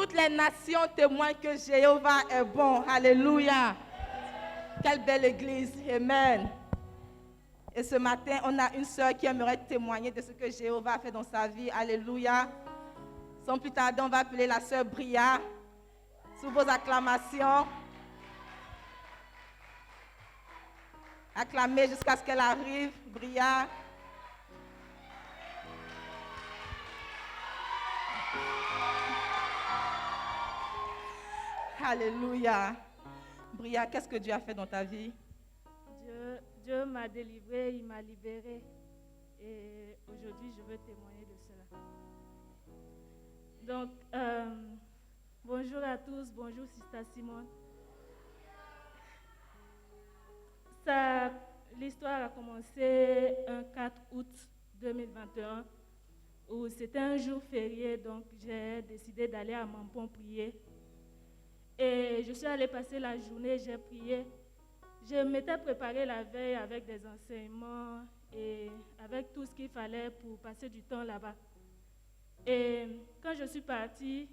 Toutes les nations témoignent que Jéhovah est bon. Alléluia. Quelle belle église. Amen. Et ce matin, on a une sœur qui aimerait témoigner de ce que Jéhovah a fait dans sa vie. Alléluia. Sans plus tarder, on va appeler la sœur Bria. Sous vos acclamations. Acclamez jusqu'à ce qu'elle arrive. Bria. Alléluia. Bria, qu'est-ce que Dieu a fait dans ta vie? Dieu m'a délivré, il m'a libéré. Et aujourd'hui, je veux témoigner de cela. Donc, bonjour à tous, bonjour Sister Simone. L'histoire a commencé un 4 août 2021, où c'était un jour férié, donc j'ai décidé d'aller à Mampon prier. Et je suis allée passer la journée, j'ai prié. Je m'étais préparée la veille avec des enseignements et avec tout ce qu'il fallait pour passer du temps là-bas. Et quand je suis partie,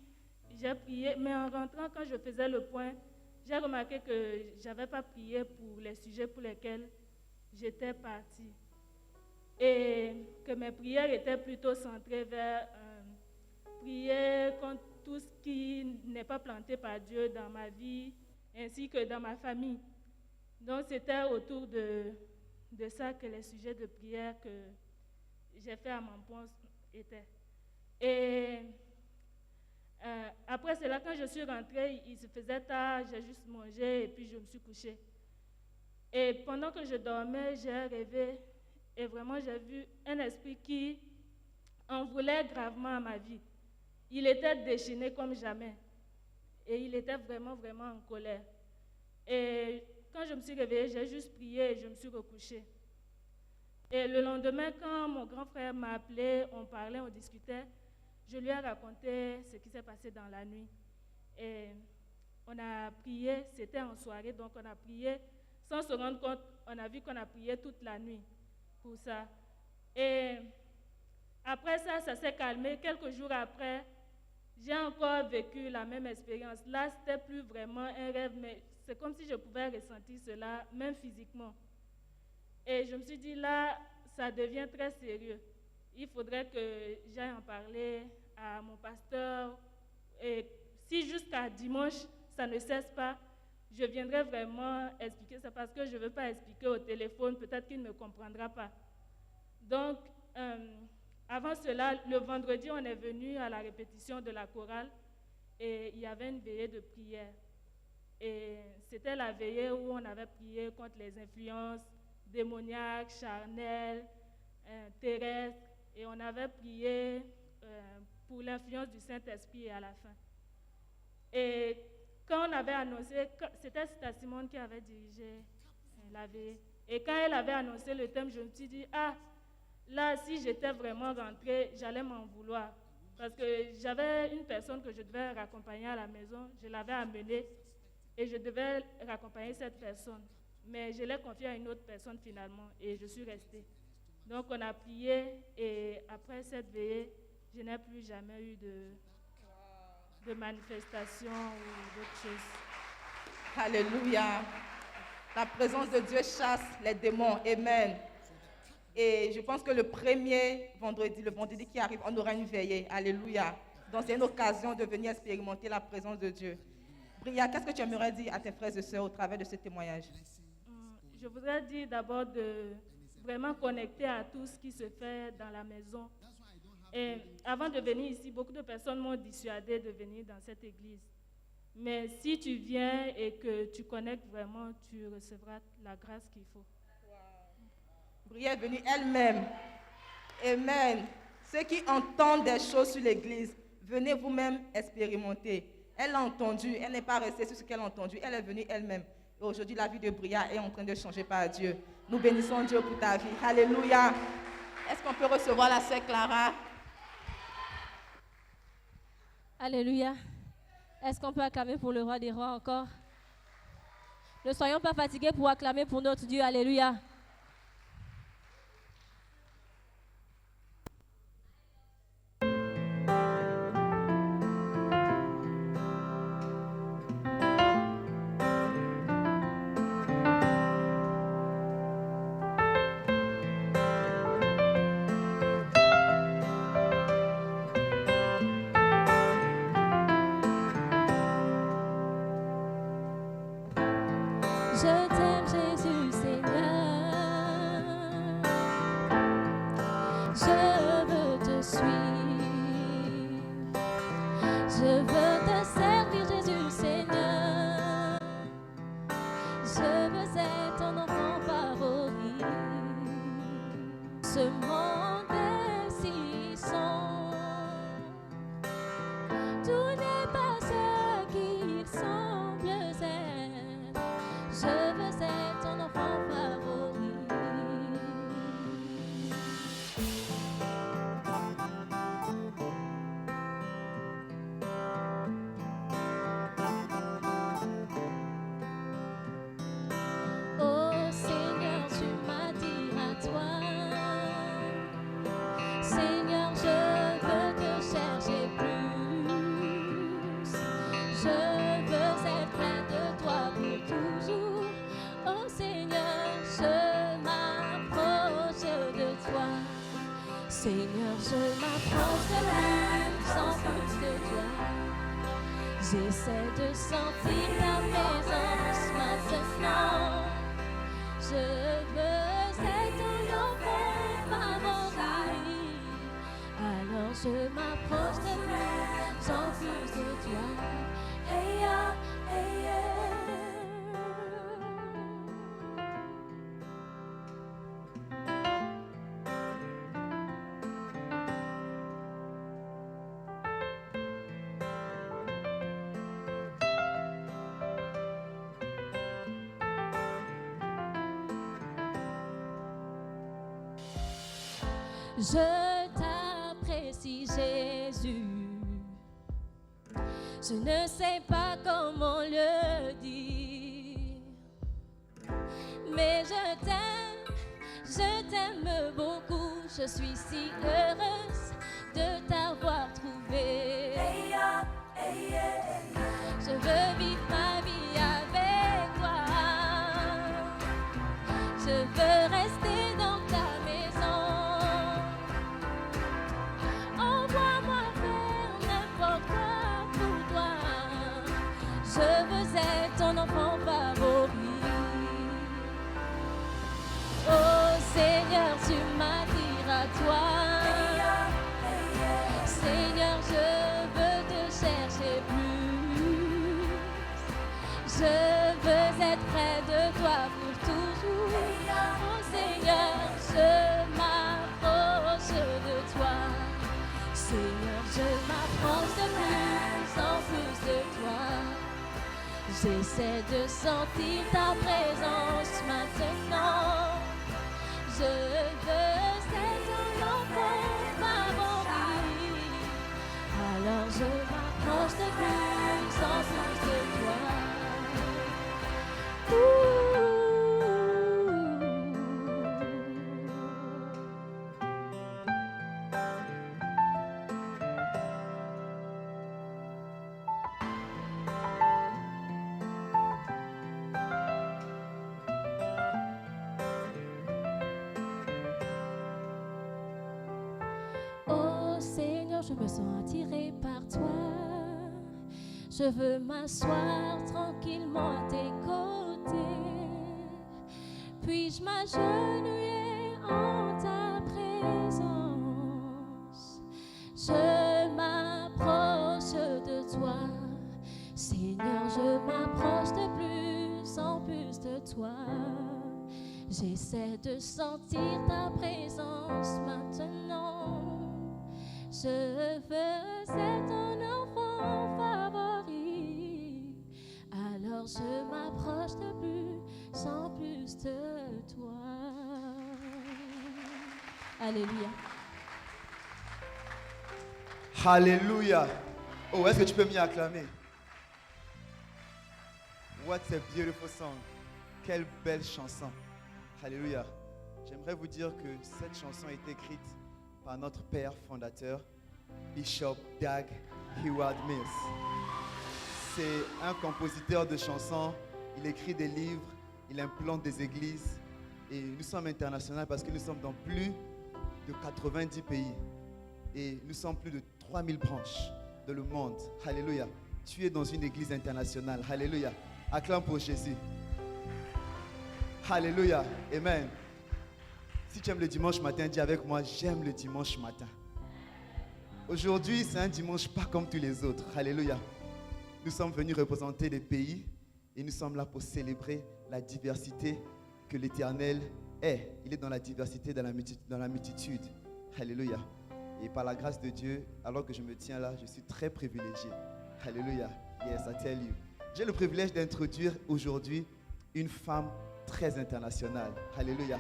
j'ai prié, mais en rentrant, quand je faisais le point, j'ai remarqué que je n'avais pas prié pour les sujets pour lesquels j'étais partie. Et que mes prières étaient plutôt centrées vers prier contre tout ce qui n'est pas planté par Dieu dans ma vie, ainsi que dans ma famille. Donc c'était autour de ça que les sujets de prière que j'ai fait à Mampon étaient. Et après cela, quand je suis rentrée, il se faisait tard, j'ai juste mangé et puis je me suis couchée. Et pendant que je dormais, j'ai rêvé et vraiment j'ai vu un esprit qui en voulait gravement à ma vie. Il était déchaîné comme jamais et il était vraiment, vraiment en colère. Et quand je me suis réveillée, j'ai juste prié et je me suis recouchée. Et le lendemain, quand mon grand frère m'a appelé, on parlait, on discutait, je lui ai raconté ce qui s'est passé dans la nuit. Et on a prié, c'était en soirée, donc on a prié sans se rendre compte, on a vu qu'on a prié toute la nuit pour ça. Et après ça, ça s'est calmé. Quelques jours après, j'ai encore vécu la même expérience. Là, c'était plus vraiment un rêve, mais c'est comme si je pouvais ressentir cela, même physiquement. Et je me suis dit, là, ça devient très sérieux. Il faudrait que j'aille en parler à mon pasteur. Et si jusqu'à dimanche, ça ne cesse pas, je viendrai vraiment expliquer ça parce que je ne veux pas expliquer au téléphone, peut-être qu'il ne me comprendra pas. Donc, avant cela, le vendredi, on est venu à la répétition de la chorale et il y avait une veillée de prière. Et c'était la veillée où on avait prié contre les influences démoniaques, charnelles, terrestres, et on avait prié pour l'influence du Saint-Esprit à la fin. Et quand on avait annoncé, c'était Sister Simone qui avait dirigé la veillée, et quand elle avait annoncé le thème, je me suis dit, là, si j'étais vraiment rentrée, j'allais m'en vouloir. Parce que j'avais une personne que je devais raccompagner à la maison, je l'avais amenée, et je devais raccompagner cette personne. Mais je l'ai confiée à une autre personne finalement, et je suis restée. Donc on a prié, et après cette veillée, je n'ai plus jamais eu de manifestation ou d'autres choses. Alléluia. La présence de Dieu chasse les démons. Amen. Et je pense que le vendredi qui arrive, on aura une veillée. Alléluia. Donc c'est une occasion de venir expérimenter la présence de Dieu. Bria, qu'est-ce que tu aimerais dire à tes frères et sœurs au travers de ce témoignage? Je voudrais dire d'abord de vraiment connecter à tout ce qui se fait dans la maison. Et avant de venir ici, beaucoup de personnes m'ont dissuadé de venir dans cette église. Mais si tu viens et que tu connectes vraiment, tu recevras la grâce qu'il faut. Bria est venue elle-même. Amen. Ceux qui entendent des choses sur l'église, venez vous-même expérimenter. Elle a entendu, elle n'est pas restée sur ce qu'elle a entendu, elle est venue elle-même. Et aujourd'hui, la vie de Bria est en train de changer par Dieu. Nous bénissons Dieu pour ta vie. Alléluia. Est-ce qu'on peut recevoir la sœur Clara? Alléluia. Est-ce qu'on peut acclamer pour le roi des rois encore? Ne soyons pas fatigués pour acclamer pour notre Dieu. Alléluia. Je veux être près de toi pour toujours. Oh Seigneur, je m'approche de toi. Seigneur, je m'approche de plus en plus de toi. J'essaie de sentir ta présence maintenant. Je veux être ton enfant favori. Alors je m'approche de plus en plus de toi. Hey ya, hey yeah. Je t'apprécie Jésus. Je ne sais pas comment le dire, mais je t'aime beaucoup. Je suis si heureuse de t'avoir trouvé. Je veux vivre ma vie avec toi. Je veux rester dans ta maison. Envoie-moi faire n'importe quoi pour toi. Je veux être ton enfant favori. Oh Seigneur, tu m'attires à toi. Seigneur, je veux te chercher plus. Je veux être près de toi pour toujours. Oh Seigneur, je m'approche de toi. Seigneur, je m'approche de plus en plus de toi. J'essaie de sentir ta présence maintenant. Je veux être ton enfant favori. Alors je m'approche de plus en plus de toi. Oh Seigneur, je me sens attirée par toi. Je veux m'asseoir tranquillement à tes côtés. Puis-je m'agenouiller en ta présence? Je m'approche de toi. Seigneur, je m'approche de plus en plus de toi. J'essaie de sentir ta présence maintenant. Je veux être ton enfant favori. Alors je m'approche de plus en plus de toi. Alléluia. Alléluia. Oh, est-ce que tu peux m'y acclamer? What a beautiful song. Quelle belle chanson. Alléluia. J'aimerais vous dire que cette chanson a été écrite par notre père fondateur, Bishop Dag Heward-Mills. C'est un compositeur de chansons. Il écrit des livres, il implante des églises. Et nous sommes internationaux parce que nous sommes dans plus de 90 pays. Et nous sommes plus de 3000 branches dans le monde. Alléluia. Tu es dans une église internationale. Alléluia. Acclame pour Jésus. Alléluia. Amen. Si tu aimes le dimanche matin, dis avec moi, j'aime le dimanche matin. Aujourd'hui, c'est un dimanche pas comme tous les autres. Alléluia. Nous sommes venus représenter des pays et nous sommes là pour célébrer la diversité que l'Éternel est. Il est dans la diversité, dans la multitude. Alléluia. Et par la grâce de Dieu, alors que je me tiens là, je suis très privilégié. Alléluia. Yes, I tell you. J'ai le privilège d'introduire aujourd'hui une femme très internationale. Alléluia.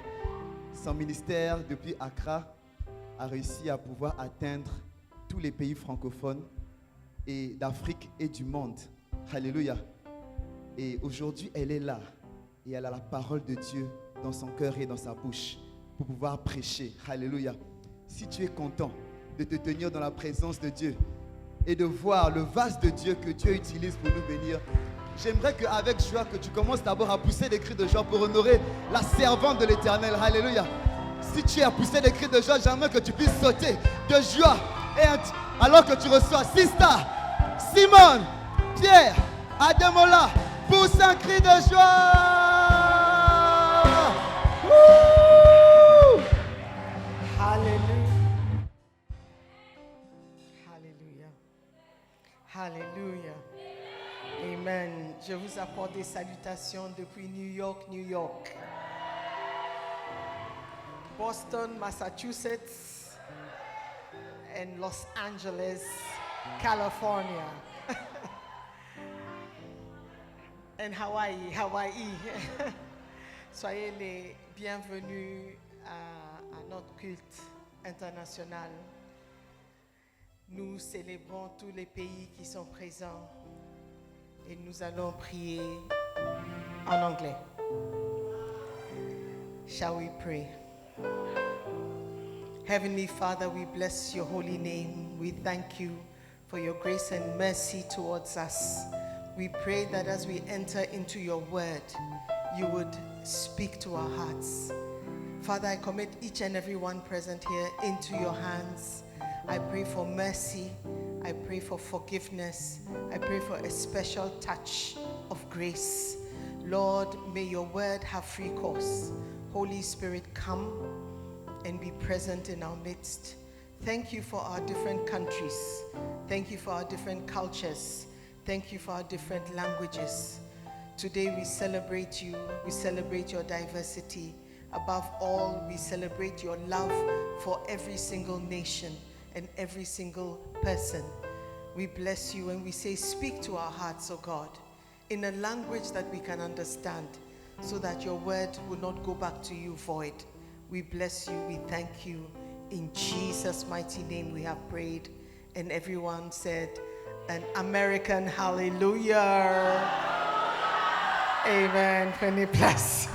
Son ministère, depuis Accra, a réussi à pouvoir atteindre tous les pays francophones et d'Afrique et du monde. Alléluia. Et aujourd'hui, elle est là et elle a la parole de Dieu dans son cœur et dans sa bouche pour pouvoir prêcher. Alléluia. Si tu es content de te tenir dans la présence de Dieu, et de voir le vase de Dieu que Dieu utilise pour nous bénir, j'aimerais qu'avec joie, que tu commences d'abord à pousser des cris de joie pour honorer la servante de l'Éternel. Alléluia. Si tu es à pousser des cris de joie, j'aimerais que tu puisses sauter de joie. Alors que tu reçois Sista, Simone, Pierre, Ademola, pousse un cri de joie. Woo! Alléluia. Alléluia. Alléluia. Amen. Je vous apporte des salutations depuis New York, New York. Boston, Massachusetts, and Los Angeles, California. And Hawaii. Soyez les bienvenus à notre culte international. Nous célébrons tous les pays qui sont présents et nous allons prier en anglais. Shall we pray? Heavenly Father, we bless your holy name. We thank you for your grace and mercy towards us. We pray that as we enter into your word, you would speak to our hearts. Father, I commit each and every one present here into your hands. I pray for mercy. I pray for forgiveness. I pray for a special touch of grace. Lord, may your word have free course. Holy Spirit, come and be present in our midst. Thank you for our different countries. Thank you for our different cultures. Thank you for our different languages. Today we celebrate you. We celebrate your diversity. Above all, we celebrate your love for every single nation and every single person. We bless you and we say, speak to our hearts, O God, in a language that we can understand, so that your word will not go back to you void. We bless you. We thank you. In Jesus' mighty name we have prayed. And everyone said an American hallelujah. Amen. Prenez place.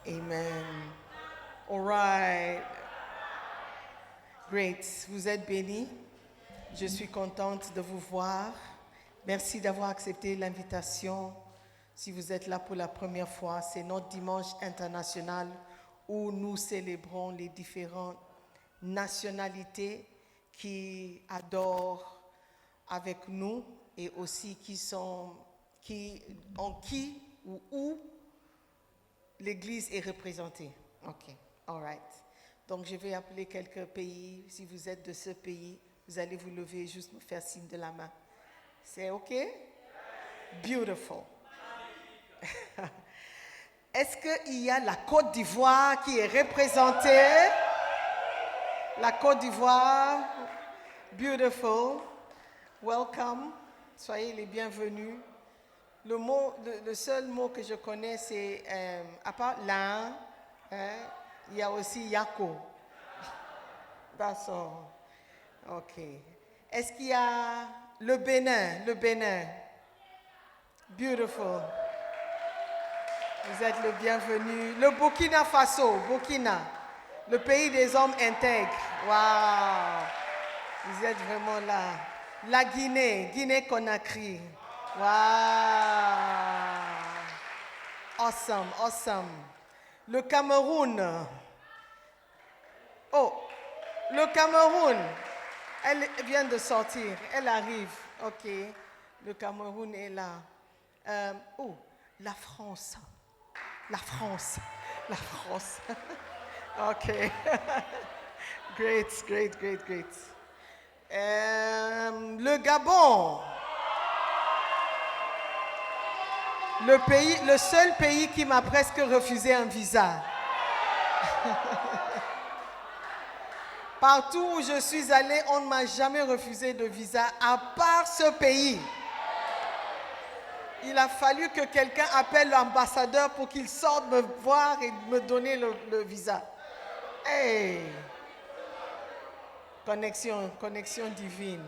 Amen. All right. Great. Vous êtes bénis. Je suis contente de vous voir. Merci d'avoir accepté l'invitation. Si vous êtes là pour la première fois, c'est notre dimanche international où nous célébrons les différentes nationalités qui adorent avec nous et aussi où l'Église est représentée. OK, all right. Donc je vais appeler quelques pays. Si vous êtes de ce pays, vous allez vous lever et juste me faire signe de la main. C'est OK? Beautiful. Est-ce qu'il y a la Côte d'Ivoire qui est représentée? La Côte d'Ivoire. Beautiful. Welcome. Soyez les bienvenus. Le seul mot que je connais, c'est, à part l'un, il y a aussi Yako. That's all. OK. Est-ce qu'il y a le Bénin? Le Bénin. Beautiful. Vous êtes le bienvenu. Le Burkina Faso, Burkina, le pays des hommes intègres. Wow. Vous êtes vraiment là. La Guinée, Guinée-Conakry. Wow. Awesome, awesome. Le Cameroun. Oh, le Cameroun. Elle vient de sortir. Elle arrive. OK. Le Cameroun est là. La France. La France. La France. OK. Great. Le Gabon. Le seul pays qui m'a presque refusé un visa. Partout où je suis allée, on ne m'a jamais refusé de visa, à part ce pays. Il a fallu que quelqu'un appelle l'ambassadeur pour qu'il sorte me voir et me donner le visa. Hey! Connexion divine.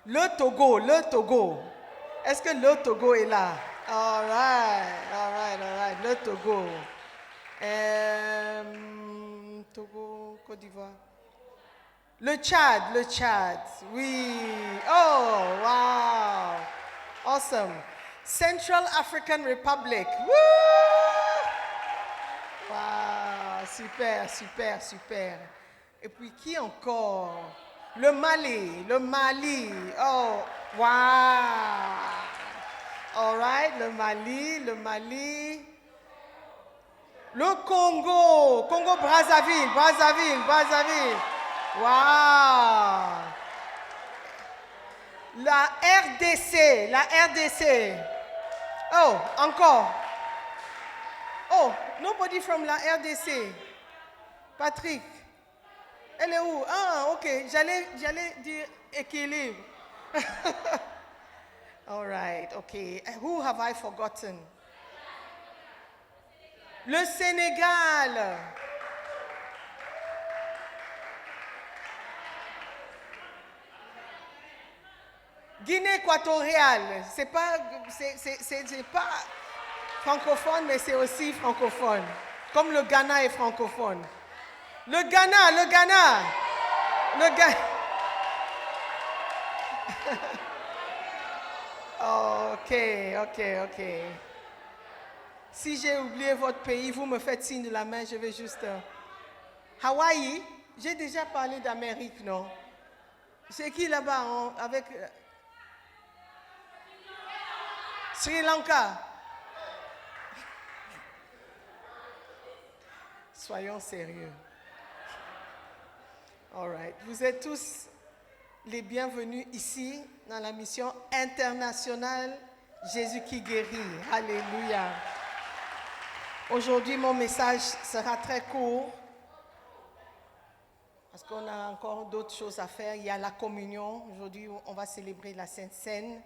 Le Togo. Est-ce que le Togo est là? All right. Le Togo. Togo, Côte d'Ivoire. Le Tchad. Oui. Oh, wow. Awesome. Central African Republic. Woo! Wow, super. Et puis qui encore? Le Mali. Oh, wow. All right, le Mali. Le Congo Brazzaville. Wow. La RDC. Oh, encore. Oh, nobody from la RDC. Patrick. Elle est où? Ah, ok. J'allais dire équilibre. All right, okay. Who have I forgotten? Le Sénégal. Guinée équatoriale. C'est pas francophone, mais c'est aussi francophone. Comme le Ghana est francophone. Le Ghana. Ok. Si j'ai oublié votre pays, vous me faites signe de la main, je vais juste... Hawaï, j'ai déjà parlé d'Amérique, non? C'est qui là-bas avec... Sri Lanka. Soyons sérieux. All right. Vous êtes tous les bienvenus ici dans la mission internationale Jésus qui guérit. Alléluia. Aujourd'hui, mon message sera très court parce qu'on a encore d'autres choses à faire. Il y a la communion. Aujourd'hui, on va célébrer la Sainte Seine.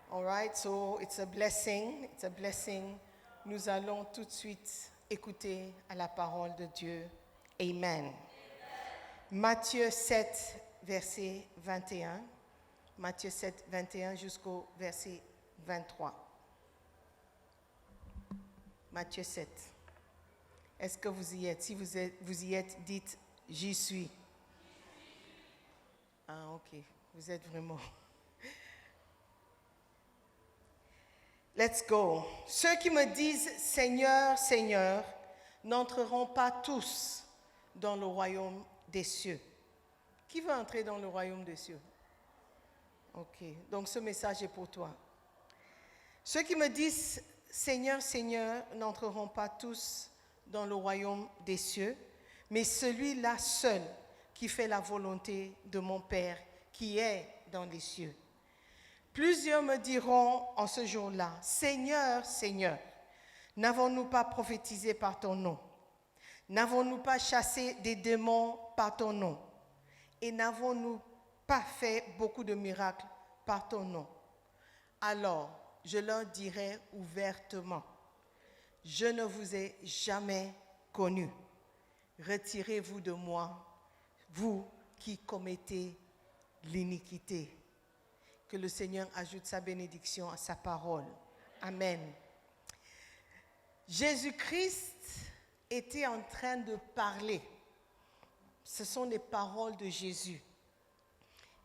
All right, so it's a blessing. Nous allons tout de suite écouter à la parole de Dieu. Amen. Matthieu 7, verset 21. Matthieu 7, 21 jusqu'au verset 23. Matthieu 7. Est-ce que vous y êtes? Si vous y êtes, dites « J'y suis ». Ah, ok. Vous êtes vraiment... Let's go. Ceux qui me disent « Seigneur, Seigneur » n'entreront pas tous dans le royaume des cieux. Qui veut entrer dans le royaume des cieux? Ok. Donc ce message est pour toi. Ceux qui me disent « Seigneur, Seigneur » n'entreront pas tous dans le royaume des cieux, mais celui-là seul qui fait la volonté de mon Père qui est dans les cieux. Plusieurs me diront en ce jour-là, « Seigneur, Seigneur, n'avons-nous pas prophétisé par ton nom? N'avons-nous pas chassé des démons par ton nom? Et n'avons-nous pas fait beaucoup de miracles par ton nom? » Alors, je leur dirai ouvertement, « Je ne vous ai jamais connu. Retirez-vous de moi, vous qui commettez l'iniquité. » Que le Seigneur ajoute sa bénédiction à sa parole. Amen. Jésus-Christ était en train de parler. Ce sont les paroles de Jésus.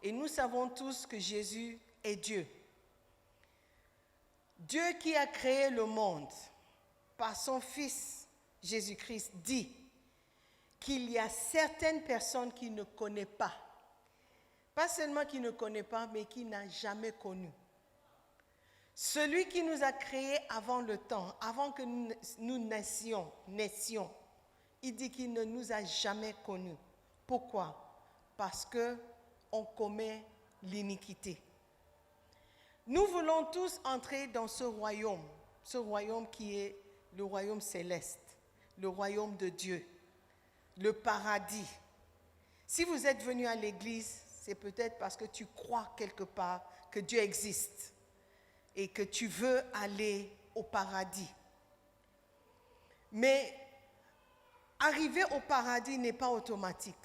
Et nous savons tous que Jésus est Dieu. Dieu qui a créé le monde par son Fils Jésus-Christ dit qu'il y a certaines personnes qui ne connaissent pas. Pas seulement qui ne connaît pas, mais qui n'a jamais connu. Celui qui nous a créés avant le temps, avant que nous naissions, il dit qu'il ne nous a jamais connus. Pourquoi? Parce qu'on commet l'iniquité. Nous voulons tous entrer dans ce royaume qui est le royaume céleste, le royaume de Dieu, le paradis. Si vous êtes venu à l'église, c'est peut-être parce que tu crois quelque part que Dieu existe et que tu veux aller au paradis. Mais arriver au paradis n'est pas automatique.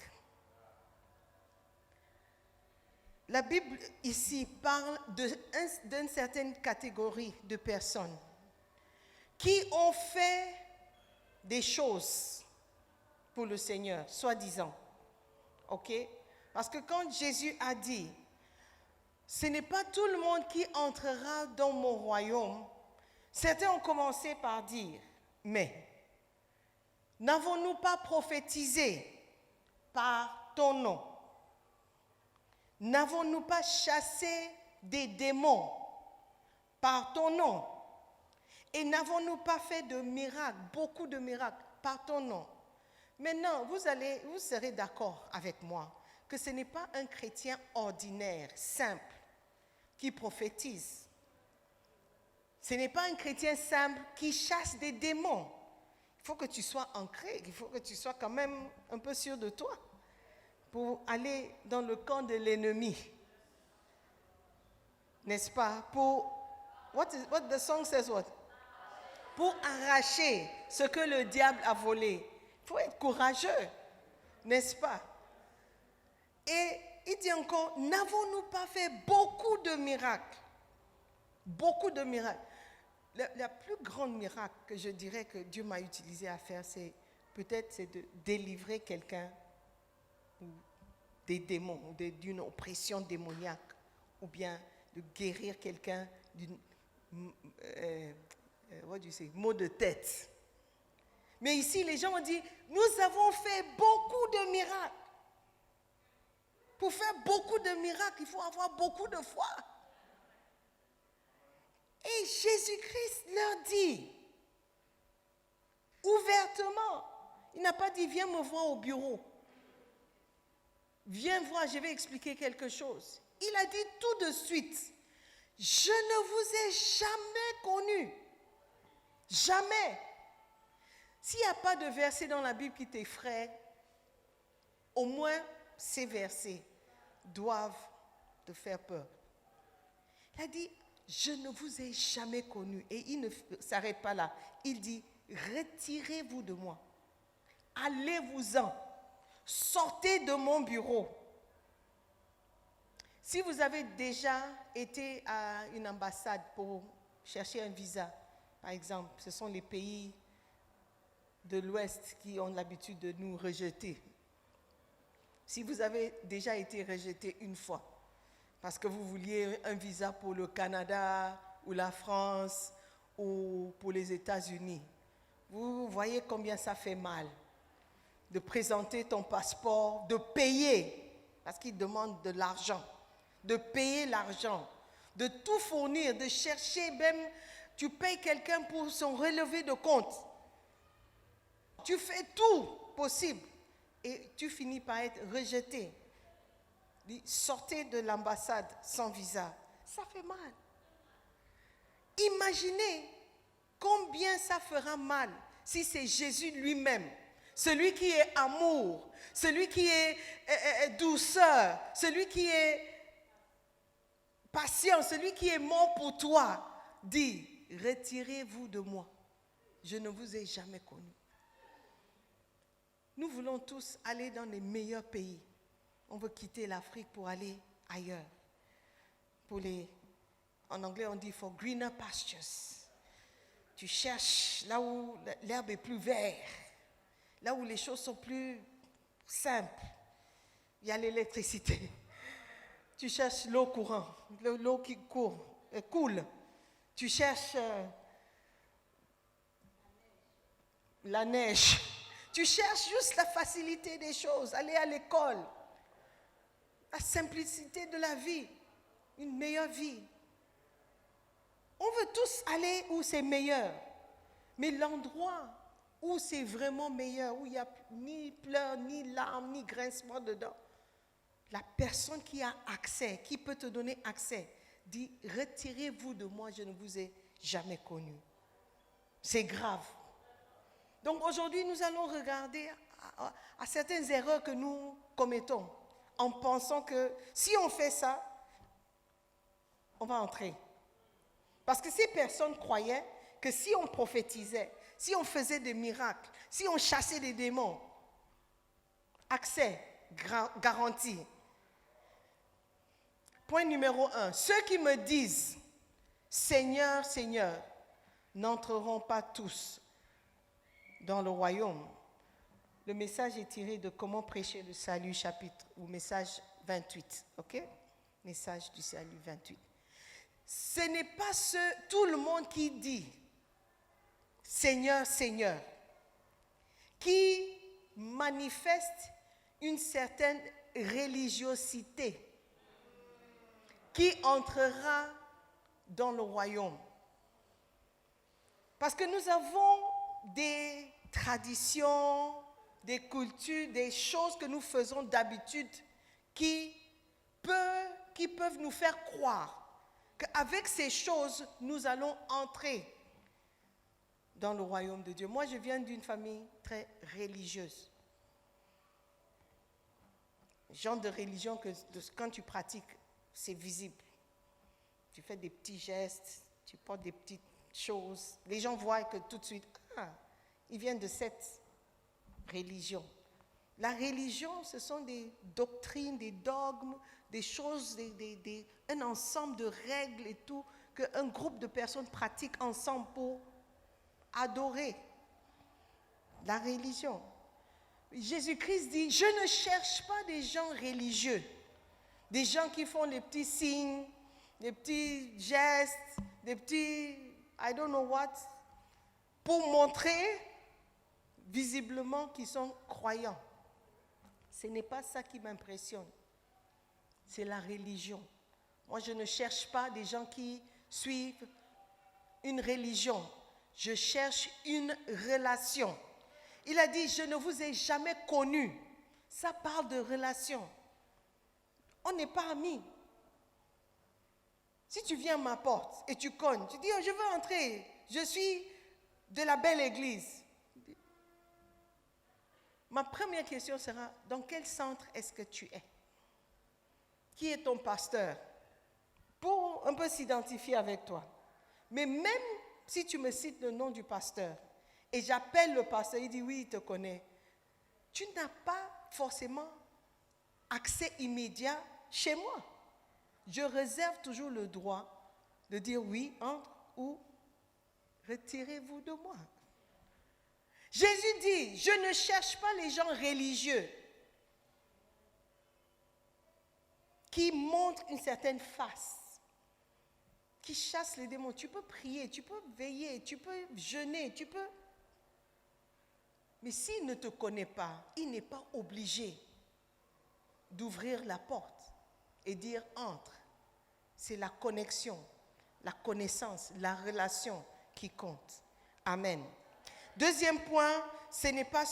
La Bible ici parle d'une certaine catégorie de personnes qui ont fait des choses pour le Seigneur, soi-disant. Ok? Parce que quand Jésus a dit, ce n'est pas tout le monde qui entrera dans mon royaume, certains ont commencé par dire, mais n'avons-nous pas prophétisé par ton nom? N'avons-nous pas chassé des démons par ton nom? Et n'avons-nous pas fait de miracles, beaucoup de miracles par ton nom? Maintenant, vous serez d'accord avec moi que ce n'est pas un chrétien ordinaire, simple, qui prophétise. Ce n'est pas un chrétien simple qui chasse des démons. Il faut que tu sois ancré, il faut que tu sois quand même un peu sûr de toi pour aller dans le camp de l'ennemi. N'est-ce pas? What the song says what? Pour arracher ce que le diable a volé. Il faut être courageux, n'est-ce pas? Et il dit encore, n'avons-nous pas fait beaucoup de miracles? Beaucoup de miracles. La plus grande miracle que je dirais que Dieu m'a utilisé à faire, c'est de délivrer quelqu'un des démons, ou d'une oppression démoniaque, ou bien de guérir quelqu'un d'une maux de tête. Mais ici, les gens ont dit, nous avons fait beaucoup de miracles. Pour faire beaucoup de miracles, il faut avoir beaucoup de foi. Et Jésus-Christ leur dit, ouvertement, il n'a pas dit, viens me voir au bureau. Viens voir, je vais expliquer quelque chose. Il a dit tout de suite, je ne vous ai jamais connu. Jamais. S'il n'y a pas de verset dans la Bible qui t'effraie, au moins ces versets doivent te faire peur. Il a dit, je ne vous ai jamais connu. Et il ne s'arrête pas là. Il dit, retirez-vous de moi. Allez-vous-en. Sortez de mon bureau. Si vous avez déjà été à une ambassade pour chercher un visa, par exemple, ce sont les pays de l'Ouest qui ont l'habitude de nous rejeter. Si vous avez déjà été rejeté une fois, parce que vous vouliez un visa pour le Canada ou la France ou pour les États-Unis, vous voyez combien ça fait mal de présenter ton passeport, de payer, parce qu'ils demandent de l'argent, de payer l'argent, de tout fournir, de chercher même, tu payes quelqu'un pour son relevé de compte. Tu fais tout possible et tu finis par être rejeté. Sortez de l'ambassade sans visa. Ça fait mal. Imaginez combien ça fera mal si c'est Jésus lui-même, celui qui est amour, celui qui est douceur, celui qui est patient, celui qui est mort pour toi, dit, retirez-vous de moi. Je ne vous ai jamais connu. Nous voulons tous aller dans les meilleurs pays. On veut quitter l'Afrique pour aller ailleurs. En anglais, on dit for greener pastures. Tu cherches là où l'herbe est plus verte, là où les choses sont plus simples. Il y a l'électricité. Tu cherches l'eau courante, l'eau qui coule. Tu cherches la neige. Tu cherches juste la facilité des choses, aller à l'école, la simplicité de la vie, une meilleure vie. On veut tous aller où c'est meilleur, mais l'endroit où c'est vraiment meilleur, où il n'y a ni pleurs, ni larmes, ni grincement dedans, la personne qui a accès, qui peut te donner accès, dit, retirez-vous de moi, je ne vous ai jamais connu. C'est grave. Donc aujourd'hui, nous allons regarder à certaines erreurs que nous commettons en pensant que si on fait ça, on va entrer. Parce que ces personnes croyaient que si on prophétisait, si on faisait des miracles, si on chassait des démons, accès garanti. Point numéro 1. Ceux qui me disent « Seigneur, Seigneur » n'entreront pas tous dans le royaume. Le message est tiré de Comment prêcher le salut, chapitre, ou message 28. Ok? Message du salut 28. Ce n'est pas tout le monde qui dit Seigneur, Seigneur, qui manifeste une certaine religiosité, qui entrera dans le royaume. Parce que nous avons des traditions, des cultures, des choses que nous faisons d'habitude qui peuvent nous faire croire qu'avec ces choses, nous allons entrer dans le royaume de Dieu. Moi, je viens d'une famille très religieuse. Genre de religion que quand tu pratiques, c'est visible. Tu fais des petits gestes, tu portes des petites choses. Les gens voient que tout de suite, ils viennent de cette religion. La religion, ce sont des doctrines, des dogmes, des choses, un ensemble de règles et tout, qu'un groupe de personnes pratiquent ensemble pour adorer la religion. Jésus-Christ dit, je ne cherche pas des gens religieux, des gens qui font des petits signes, des petits gestes, des petits, I don't know what, pour montrer visiblement qu'ils sont croyants. Ce n'est pas ça qui m'impressionne. C'est la religion. Moi, je ne cherche pas des gens qui suivent une religion. Je cherche une relation. Il a dit, je ne vous ai jamais connu. Ça parle de relation. On n'est pas amis. Si tu viens à ma porte et tu cognes, tu dis, oh, je veux entrer, je suis de la belle église. Ma première question sera, dans quel centre est-ce que tu es? Qui est ton pasteur? Pour un peu s'identifier avec toi. Mais même si tu me cites le nom du pasteur et j'appelle le pasteur, il dit oui, il te connaît. Tu n'as pas forcément accès immédiat chez moi. Je réserve toujours le droit de dire oui, entre ou retirez-vous de moi. Jésus dit, je ne cherche pas les gens religieux qui montrent une certaine face, qui chassent les démons. Tu peux prier, tu peux veiller, tu peux jeûner, tu peux... Mais s'il ne te connaît pas, il n'est pas obligé d'ouvrir la porte et dire entre. C'est la connexion, la connaissance, la relation qui compte. Amen. Deuxième point, ce n'est pas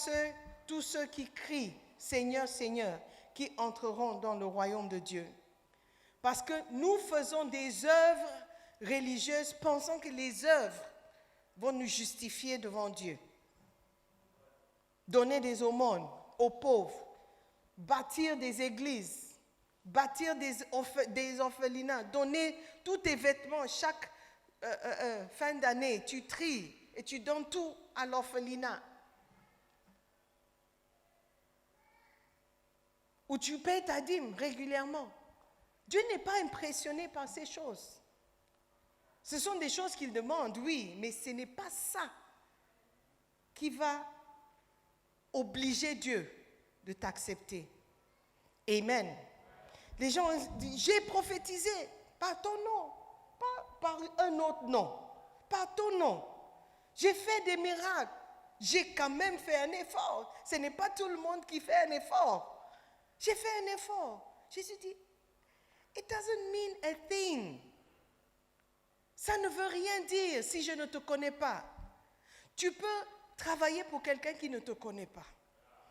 tous ceux qui crient « Seigneur, Seigneur » qui entreront dans le royaume de Dieu. Parce que nous faisons des œuvres religieuses pensant que les œuvres vont nous justifier devant Dieu. Donner des aumônes aux pauvres, bâtir des églises, bâtir des orphelinats, donner tous tes vêtements chaque fin d'année, tu tries et tu donnes tout à l'orphelinat. Ou tu payes ta dîme régulièrement. Dieu n'est pas impressionné par ces choses. Ce sont des choses qu'il demande, oui, mais ce n'est pas ça qui va obliger Dieu de t'accepter. Amen. Les gens disent, j'ai prophétisé par ton nom, pas par un autre nom, par ton nom. J'ai fait des miracles. J'ai quand même fait un effort. Ce n'est pas tout le monde qui fait un effort. J'ai fait un effort. Jésus dit, it doesn't mean a thing. Ça ne veut rien dire si je ne te connais pas. Tu peux travailler pour quelqu'un qui ne te connaît pas.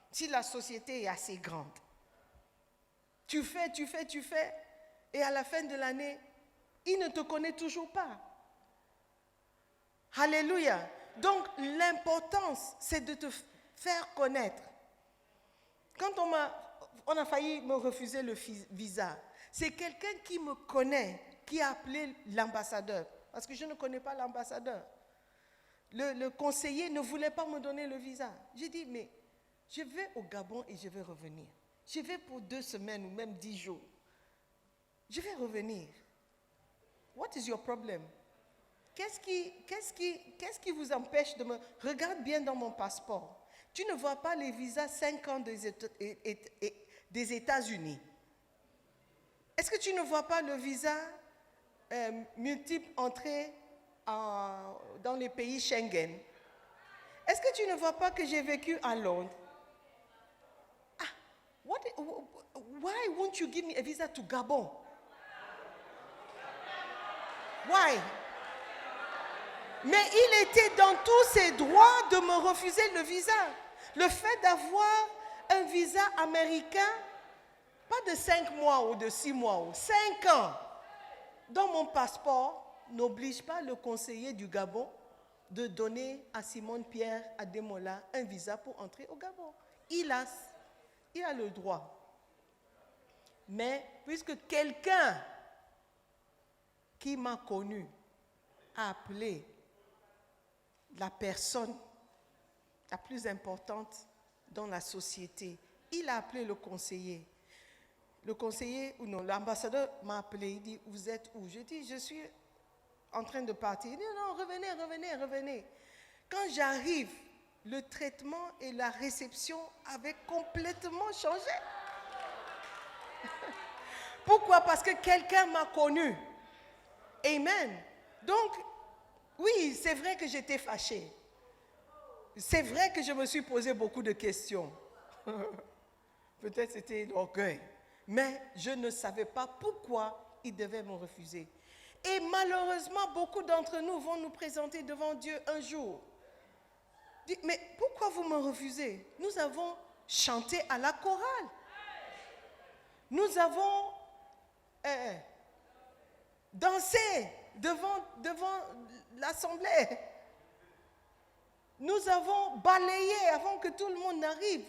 Si la société est assez grande. Tu fais, et à la fin de l'année, il ne te connaît toujours pas. Alléluia. Donc, l'importance, c'est de te faire connaître. Quand on a failli me refuser le visa, c'est quelqu'un qui me connaît, qui a appelé l'ambassadeur. Parce que je ne connais pas l'ambassadeur. Le conseiller ne voulait pas me donner le visa. J'ai dit, mais je vais au Gabon et je vais revenir. Je vais pour 2 semaines ou même 10 jours. Je vais revenir. What is your problem? Qu'est-ce qui vous empêche de me... Regarde bien dans mon passeport. Tu ne vois pas les visas 5 ans des États-Unis. Est-ce que tu ne vois pas le visa multiple entrée dans les pays Schengen? Est-ce que tu ne vois pas que j'ai vécu à Londres? Why won't you give me a visa to Gabon? Why? Mais il était dans tous ses droits de me refuser le visa. Le fait d'avoir un visa américain, pas de 5 mois ou de 6 mois ou 5 ans, dans mon passeport, n'oblige pas le conseiller du Gabon de donner à Simone Pierre Ademola un visa pour entrer au Gabon. Il a le droit. Mais puisque quelqu'un qui m'a connu a appelé la personne la plus importante dans la société, il a appelé le conseiller. Le conseiller, ou non, l'ambassadeur m'a appelé, il dit, vous êtes où? Je dis, je suis en train de partir. Il dit, non, revenez. Quand j'arrive, le traitement et la réception avaient complètement changé. Pourquoi? Parce que quelqu'un m'a connu. Amen. Donc, oui, c'est vrai que j'étais fâchée. C'est vrai que je me suis posé beaucoup de questions. Peut-être c'était l'orgueil. Mais je ne savais pas pourquoi il devait me refuser. Et malheureusement, beaucoup d'entre nous vont nous présenter devant Dieu un jour. Mais pourquoi vous me refusez? Nous avons chanté à la chorale. Nous avons dansé devant l'assemblée. Nous avons balayé avant que tout le monde n'arrive.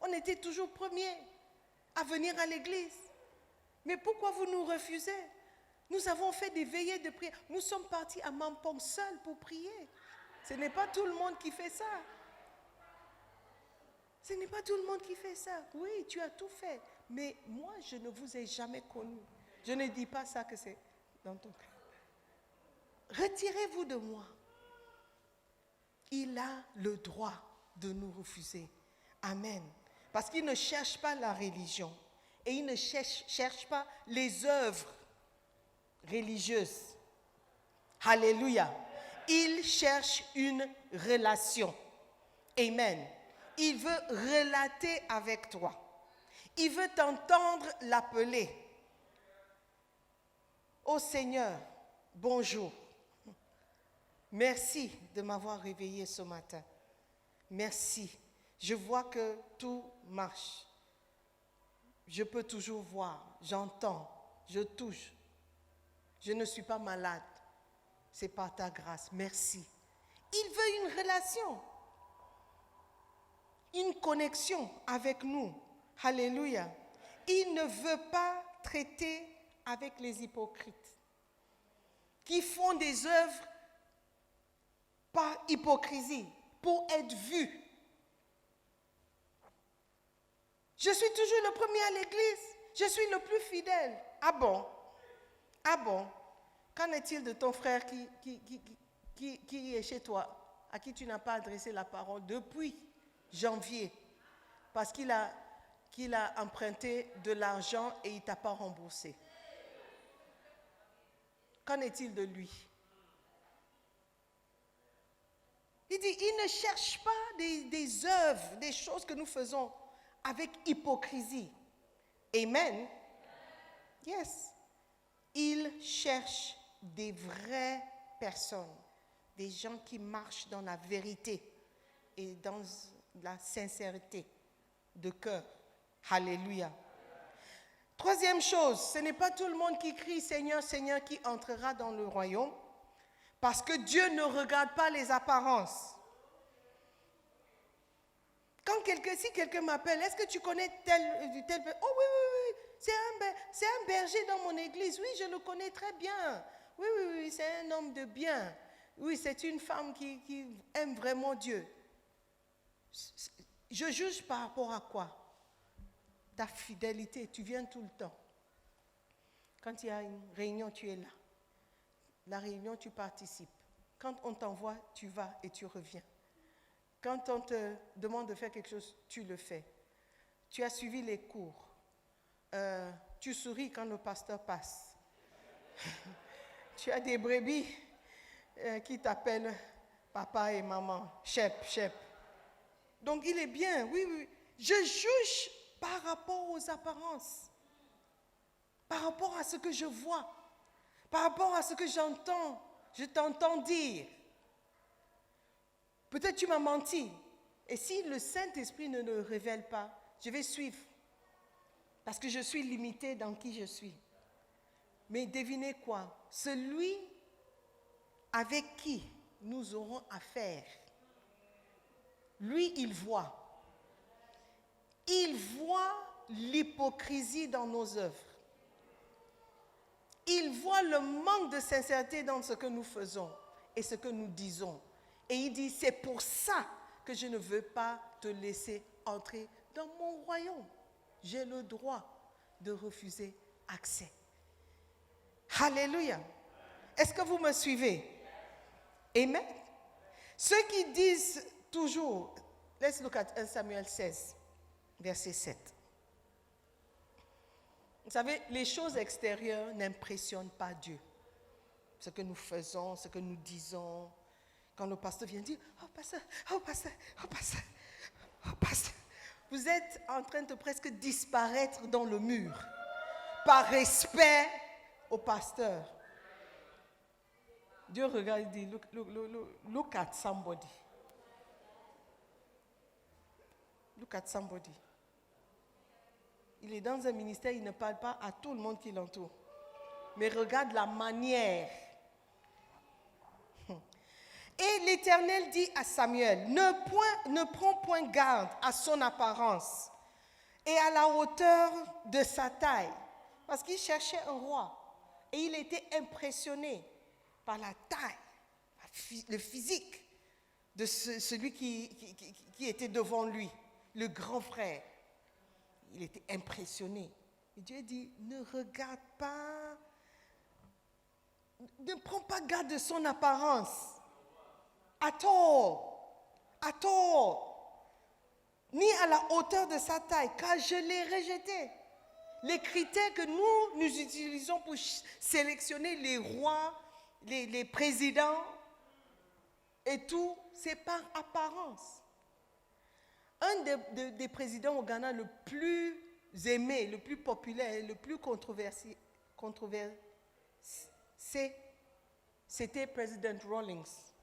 On était toujours premiers à venir à l'église. Mais pourquoi vous nous refusez? Nous avons fait des veillées de prière. Nous sommes partis à Mampong seuls pour prier. Ce n'est pas tout le monde qui fait ça. Ce n'est pas tout le monde qui fait ça. Oui, tu as tout fait. Mais moi, je ne vous ai jamais connu. Je ne dis pas ça que c'est dans ton cœur. Retirez-vous de moi. Il a le droit de nous refuser. Amen. Parce qu'il ne cherche pas la religion. Et il ne cherche pas les œuvres religieuses. Alléluia. Il cherche une relation. Amen. Il veut relater avec toi. Il veut t'entendre l'appeler. Ô Seigneur, bonjour. Merci de m'avoir réveillé ce matin. Merci. Je vois que tout marche. Je peux toujours voir, j'entends, je touche. Je ne suis pas malade. C'est par ta grâce. Merci. Il veut une relation, une connexion avec nous. Alléluia. Il ne veut pas traiter avec les hypocrites qui font des œuvres par hypocrisie, pour être vus. Je suis toujours le premier à l'église. Je suis le plus fidèle. Ah bon? Ah bon? Qu'en est-il de ton frère qui est chez toi, à qui tu n'as pas adressé la parole depuis janvier, parce qu'il a emprunté de l'argent et il ne t'a pas remboursé? Qu'en est-il de lui? Il dit, il ne cherche pas des œuvres, des choses que nous faisons avec hypocrisie. Amen. Yes. Il cherche des vraies personnes, des gens qui marchent dans la vérité et dans la sincérité de cœur. Alléluia. Troisième chose, ce n'est pas tout le monde qui crie Seigneur, Seigneur qui entrera dans le royaume, parce que Dieu ne regarde pas les apparences. Si quelqu'un m'appelle, est-ce que tu connais tel? Oh oui, c'est un berger dans mon église. Oui, je le connais très bien. Oui, c'est un homme de bien. Oui, c'est une femme qui aime vraiment Dieu. Je juge par rapport à quoi? Ta fidélité, tu viens tout le temps. Quand il y a une réunion, tu es là. La réunion, tu participes. Quand on t'envoie, tu vas et tu reviens. Quand on te demande de faire quelque chose, tu le fais. Tu as suivi les cours. Tu souris quand le pasteur passe. Tu as des brebis qui t'appellent papa et maman, chep. Donc il est bien, oui. Je juge par rapport aux apparences, par rapport à ce que je vois, par rapport à ce que j'entends, je t'entends dire. Peut-être tu m'as menti. Et si le Saint-Esprit ne le révèle pas, je vais suivre. Parce que je suis limité dans qui je suis. Mais devinez quoi? Celui avec qui nous aurons affaire, lui, il voit. Il voit l'hypocrisie dans nos œuvres. Il voit le manque de sincérité dans ce que nous faisons et ce que nous disons. Et il dit, c'est pour ça que je ne veux pas te laisser entrer dans mon royaume. J'ai le droit de refuser accès. Alléluia. Est-ce que vous me suivez? Amen. Ceux qui disent toujours, let's look at 1 Samuel 16, verset 7. Vous savez, les choses extérieures n'impressionnent pas Dieu. Ce que nous faisons, ce que nous disons. Quand le pasteur vient dire, oh pasteur, vous êtes en train de presque disparaître dans le mur par respect au pasteur. Dieu regarde et dit, look at somebody. Look at somebody. Il est dans un ministère, il ne parle pas à tout le monde qui l'entoure. Mais regarde la manière. Et l'Éternel dit à Samuel, ne prends point garde à son apparence et à la hauteur de sa taille. Parce qu'il cherchait un roi. Et il était impressionné par la taille, le physique de celui qui était devant lui, le grand frère. Il était impressionné. Et Dieu dit, ne regarde pas, ne prends pas garde de son apparence. At all. Ni à la hauteur de sa taille, car je l'ai rejeté. Les critères que nous utilisons pour sélectionner les rois, les présidents et tout, c'est par apparence. Un des présidents au Ghana le plus aimé, le plus populaire, le plus controversé, c'était président Rawlings.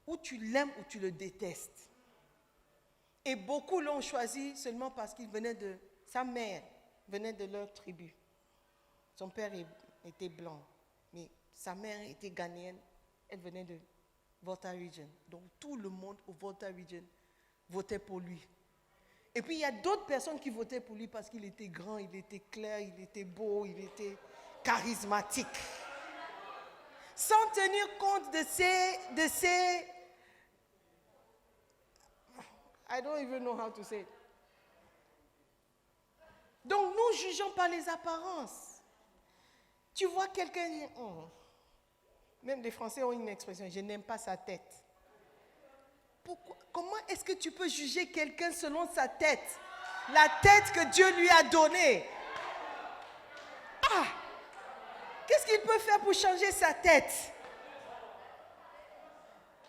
Ou tu l'aimes ou tu le détestes. Et beaucoup l'ont choisi seulement parce qu'il venait de... Sa mère venait de leur tribu. Son père était blanc, mais sa mère était ghanéenne. Elle venait de Volta Region. Donc tout le monde au Volta Region votait pour lui. Et puis il y a d'autres personnes qui votaient pour lui parce qu'il était grand, il était clair, il était beau, il était charismatique. Sans tenir compte de ces I don't even know how to say it. Donc nous jugeons par les apparences. Tu vois quelqu'un dire, même les Français ont une expression, je n'aime pas sa tête. Pourquoi? Comment est-ce que tu peux juger quelqu'un selon sa tête? La tête que Dieu lui a donnée. Qu'est-ce qu'il peut faire pour changer sa tête?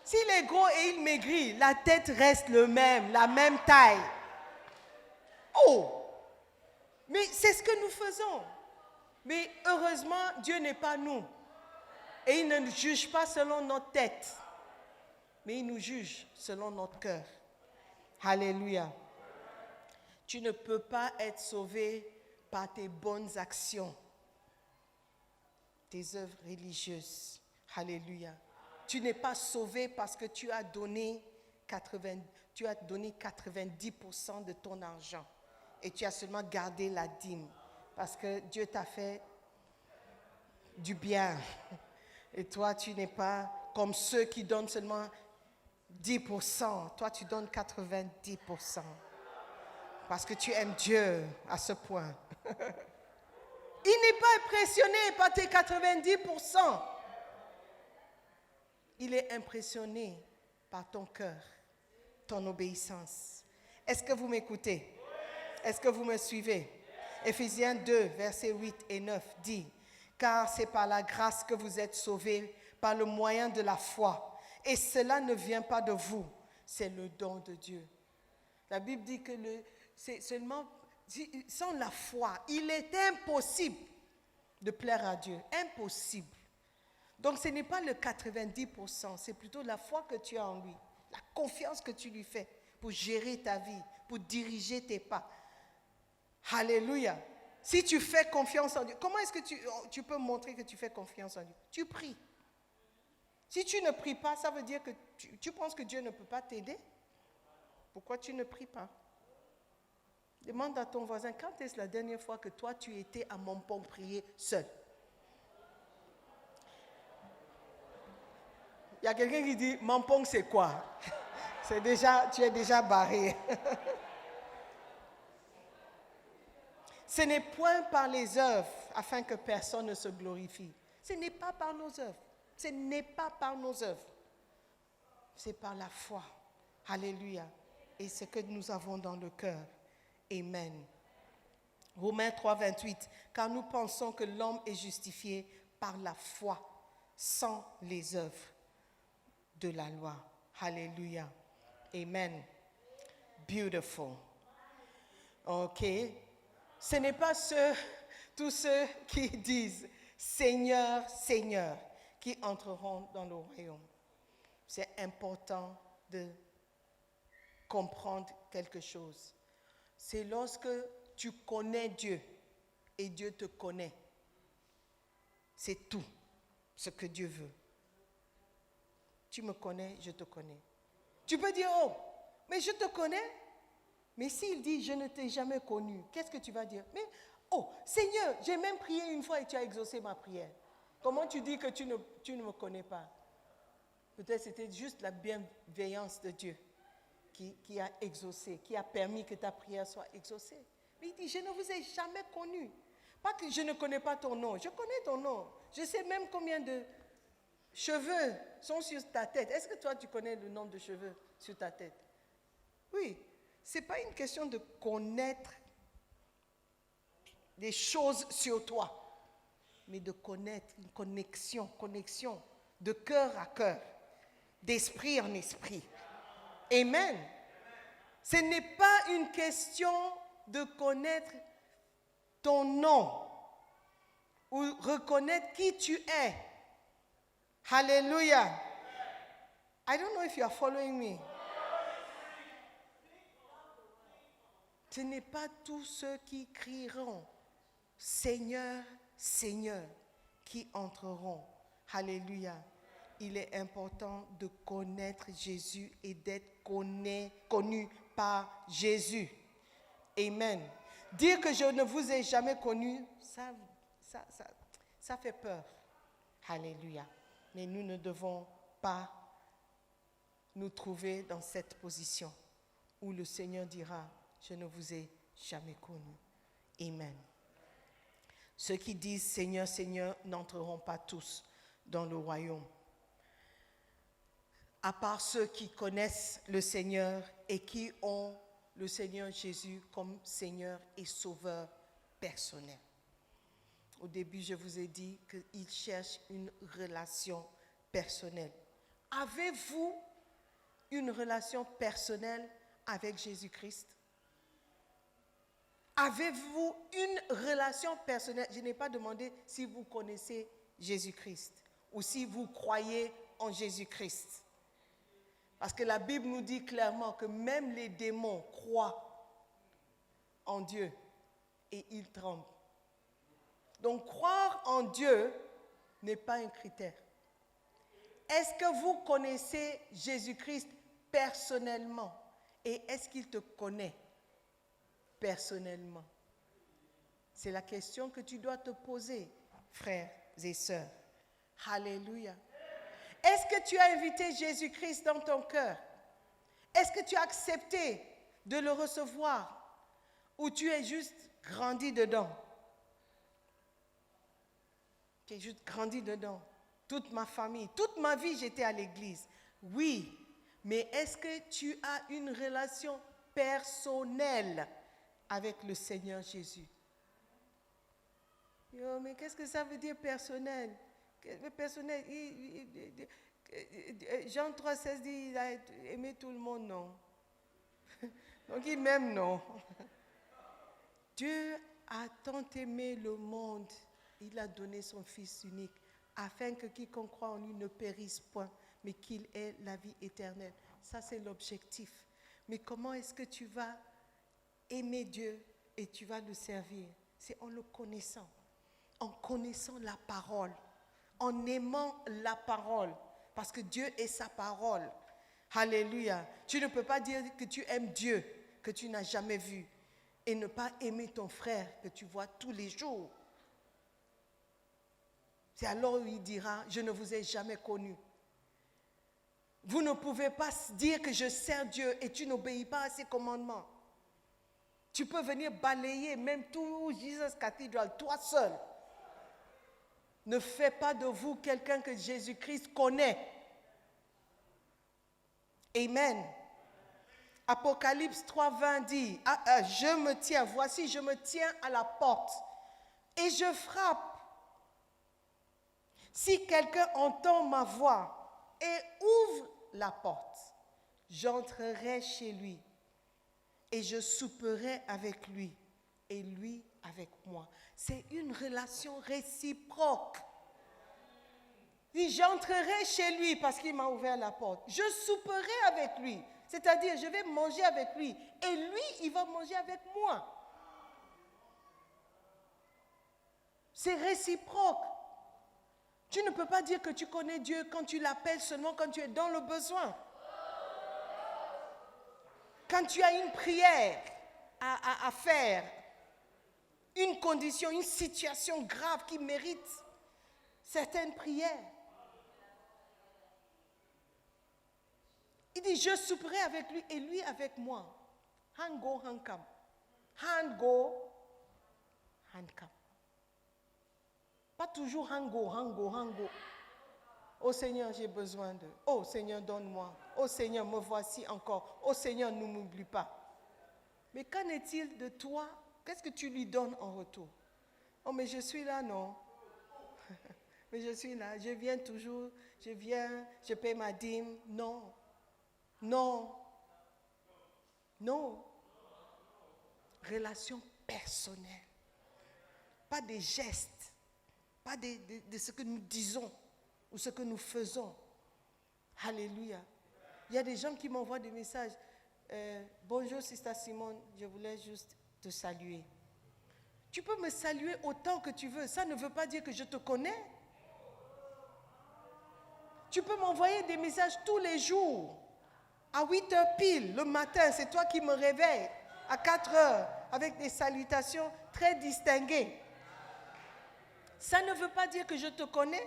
S'il est gros et il maigrit, la tête reste la même taille. Mais c'est ce que nous faisons. Mais heureusement, Dieu n'est pas nous. Et il ne nous juge pas selon notre tête, mais il nous juge selon notre cœur. Alléluia. Tu ne peux pas être sauvé par tes bonnes actions, tes œuvres religieuses. Alléluia. Tu n'es pas sauvé parce que tu as donné 90% de ton argent et tu as seulement gardé la dîme parce que Dieu t'a fait du bien. Et toi, tu n'es pas comme ceux qui donnent seulement 10%. Toi, tu donnes 90%. Parce que tu aimes Dieu à ce point. Il n'est pas impressionné par tes 90%. Il est impressionné par ton cœur, ton obéissance. Est-ce que vous m'écoutez? Est-ce que vous me suivez? Éphésiens 2, versets 8 et 9 dit, « Car c'est par la grâce que vous êtes sauvés, par le moyen de la foi. Et cela ne vient pas de vous, c'est le don de Dieu. » La Bible dit que c'est seulement sans la foi, il est impossible de plaire à Dieu. Impossible. Donc ce n'est pas le 90%, c'est plutôt la foi que tu as en lui, la confiance que tu lui fais pour gérer ta vie, pour diriger tes pas. Alléluia. Si tu fais confiance en Dieu, comment est-ce que tu peux montrer que tu fais confiance en Dieu? Tu pries. Si tu ne pries pas, ça veut dire que tu penses que Dieu ne peut pas t'aider? Pourquoi tu ne pries pas? Demande à ton voisin, quand est-ce la dernière fois que toi tu étais à Mampong prier seul? Il y a quelqu'un qui dit, Mampong c'est quoi? Tu es déjà barré. Ce n'est point par les œuvres afin que personne ne se glorifie. Ce n'est pas par nos œuvres. Ce n'est pas par nos œuvres. C'est par la foi. Alléluia. Et ce que nous avons dans le cœur. Amen. Romains 3, 28. Car nous pensons que l'homme est justifié par la foi, sans les œuvres de la loi. Alléluia. Amen. Beautiful. OK. Ce n'est pas tous ceux qui disent Seigneur, Seigneur, qui entreront dans le royaume. C'est important de comprendre quelque chose. C'est lorsque tu connais Dieu et Dieu te connaît. C'est tout ce que Dieu veut. Tu me connais, je te connais. Tu peux dire, oh, mais je te connais. Mais s'il dit, je ne t'ai jamais connu, qu'est-ce que tu vas dire? Mais, oh, Seigneur, j'ai même prié une fois et tu as exaucé ma prière. Comment tu dis que tu ne me connais pas? Peut-être c'était juste la bienveillance de Dieu qui a exaucé, qui a permis que ta prière soit exaucée. Mais il dit, je ne vous ai jamais connu. Pas que je ne connais pas ton nom, je connais ton nom. Je sais même combien de cheveux sont sur ta tête. Est-ce que toi, tu connais le nombre de cheveux sur ta tête? Oui. Ce n'est pas une question de connaître des choses sur toi, mais de connaître une connexion de cœur à cœur, d'esprit en esprit. Amen. Ce n'est pas une question de connaître ton nom ou reconnaître qui tu es. Hallelujah. I don't know if you are following me. Ce n'est pas tous ceux qui crieront Seigneur, Seigneur qui entreront. Alléluia. Il est important de connaître Jésus et d'être connu par Jésus. Amen. Dire que je ne vous ai jamais connu, ça fait peur. Alléluia. Mais nous ne devons pas nous trouver dans cette position où le Seigneur dira, je ne vous ai jamais connu. Amen. Ceux qui disent Seigneur, Seigneur n'entreront pas tous dans le royaume. À part ceux qui connaissent le Seigneur et qui ont le Seigneur Jésus comme Seigneur et Sauveur personnel. Au début, je vous ai dit qu'ils cherchent une relation personnelle. Avez-vous une relation personnelle avec Jésus-Christ? Avez-vous une relation personnelle? Je n'ai pas demandé si vous connaissez Jésus-Christ ou si vous croyez en Jésus-Christ. Parce que la Bible nous dit clairement que même les démons croient en Dieu et ils tremblent. Donc croire en Dieu n'est pas un critère. Est-ce que vous connaissez Jésus-Christ personnellement? Et est-ce qu'il te connaît personnellement? C'est la question que tu dois te poser, frères et sœurs. Alléluia. Est-ce que tu as invité Jésus-Christ dans ton cœur? Est-ce que tu as accepté de le recevoir? Ou tu es juste grandi dedans? Tu es juste grandi dedans. toute ma famille, toute ma vie, j'étais à l'église. Oui, mais est-ce que tu as une relation personnelle avec le Seigneur Jésus? Yo, mais qu'est-ce que ça veut dire personnel? Personnel, Jean 3,16 dit il a aimé tout le monde, non? Donc il m'aime, non? Dieu a tant aimé le monde, il a donné son Fils unique, afin que quiconque croit en lui ne périsse point, mais qu'il ait la vie éternelle. Ça, c'est l'objectif. Mais comment est-ce que tu vas aimer Dieu et tu vas le servir? C'est en le connaissant, en connaissant la parole, en aimant la parole, parce que Dieu est sa parole. Alléluia. Tu ne peux pas dire que tu aimes Dieu, que tu n'as jamais vu, et ne pas aimer ton frère que tu vois tous les jours. C'est alors où il dira, je ne vous ai jamais connu. Vous ne pouvez pas dire que je sers Dieu et tu n'obéis pas à ses commandements. Tu peux venir balayer même tout Jesus Cathedral, toi seul. Ne fais pas de vous quelqu'un que Jésus-Christ connaît. Amen. Apocalypse 3,20 dit, je me tiens, voici je me tiens à la porte et je frappe. Si quelqu'un entend ma voix et ouvre la porte, j'entrerai chez lui et je souperai avec lui et lui avec moi. C'est une relation réciproque. J'entrerai chez lui parce qu'il m'a ouvert la porte. Je souperai avec lui, c'est-à-dire je vais manger avec lui et lui, il va manger avec moi. C'est réciproque. Tu ne peux pas dire que tu connais Dieu quand tu l'appelles seulement quand tu es dans le besoin. Quand tu as une prière à faire, une condition, une situation grave qui mérite certaines prières. Il dit, je souperai avec lui et lui avec moi. Han go, han come. Han go, han come. Pas toujours han go, han go, han go. Oh Seigneur, j'ai besoin de. Oh Seigneur, donne-moi. Oh Seigneur, me voici encore. Oh Seigneur, ne m'oublie pas. Mais qu'en est-il de toi? Qu'est-ce que tu lui donnes en retour? Oh, mais je suis là, non. Mais je suis là, je viens toujours, je viens, je paie ma dîme. Non. Non. Non. Relation personnelle. Pas des gestes. Pas de ce que nous disons ou ce que nous faisons. Alléluia. Il y a des gens qui m'envoient des messages. Bonjour, Sister Simone, je voulais juste te saluer. Tu peux me saluer autant que tu veux. Ça ne veut pas dire que je te connais. Tu peux m'envoyer des messages tous les jours. À 8h pile, le matin, c'est toi qui me réveilles. À 4h, avec des salutations très distinguées. Ça ne veut pas dire que je te connais.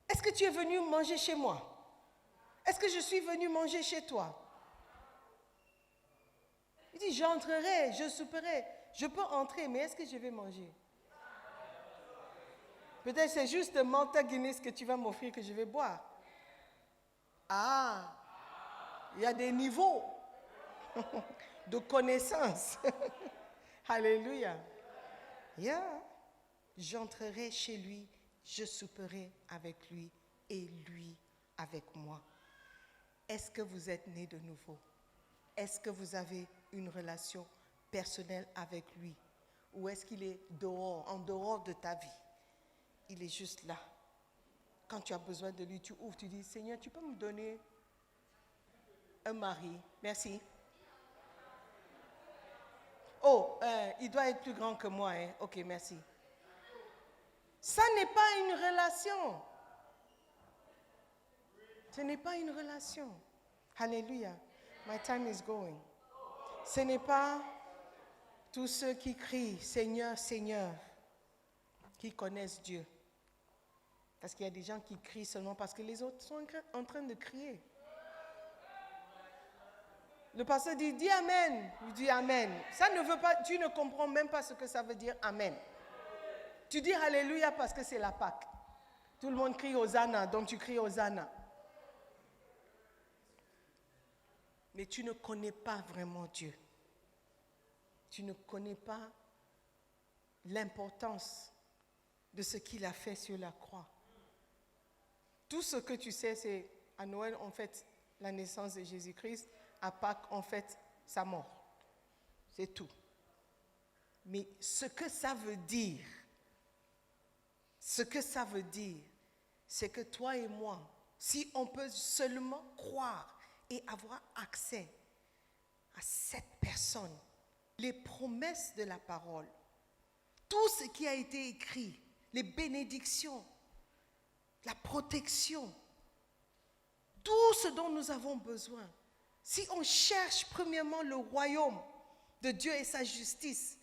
Est-ce que tu es venu manger chez moi? Est-ce que je suis venu manger chez toi? Il dit, j'entrerai, je souperai. Je peux entrer, mais est-ce que je vais manger? Peut-être c'est juste un Malta Guinness que tu vas m'offrir que je vais boire. Ah, il y a des niveaux de connaissance. Alléluia. Yeah. J'entrerai chez lui, je souperai avec lui et lui avec moi. Est-ce que vous êtes né de nouveau? Est-ce que vous avez une relation personnelle avec lui? Ou est-ce qu'il est dehors, en dehors de ta vie? Il est juste là. Quand tu as besoin de lui, tu ouvres, tu dis, Seigneur, tu peux me donner un mari? Merci. Oh, il doit être plus grand que moi. Hein? Ok, merci. Ça n'est pas une relation. Ce n'est pas une relation. Alléluia. My time is going. Ce n'est pas tous ceux qui crient Seigneur, Seigneur, qui connaissent Dieu. Parce qu'il y a des gens qui crient seulement parce que les autres sont en train de crier. Le pasteur dit, dis Amen. Il dit Amen. Ça ne veut pas, tu ne comprends même pas ce que ça veut dire Amen. Tu dis Alléluia parce que c'est la Pâque. Tout le monde crie Hosanna, donc tu cries Hosanna. Mais tu ne connais pas vraiment Dieu. Tu ne connais pas l'importance de ce qu'il a fait sur la croix. Tout ce que tu sais, c'est à Noël, on fête la naissance de Jésus-Christ. À Pâques, on fête sa mort. C'est tout. Mais ce que ça veut dire, c'est que toi et moi, si on peut seulement croire et avoir accès à cette personne, les promesses de la parole, tout ce qui a été écrit, les bénédictions, la protection, tout ce dont nous avons besoin. Si on cherche premièrement le royaume de Dieu et sa justice,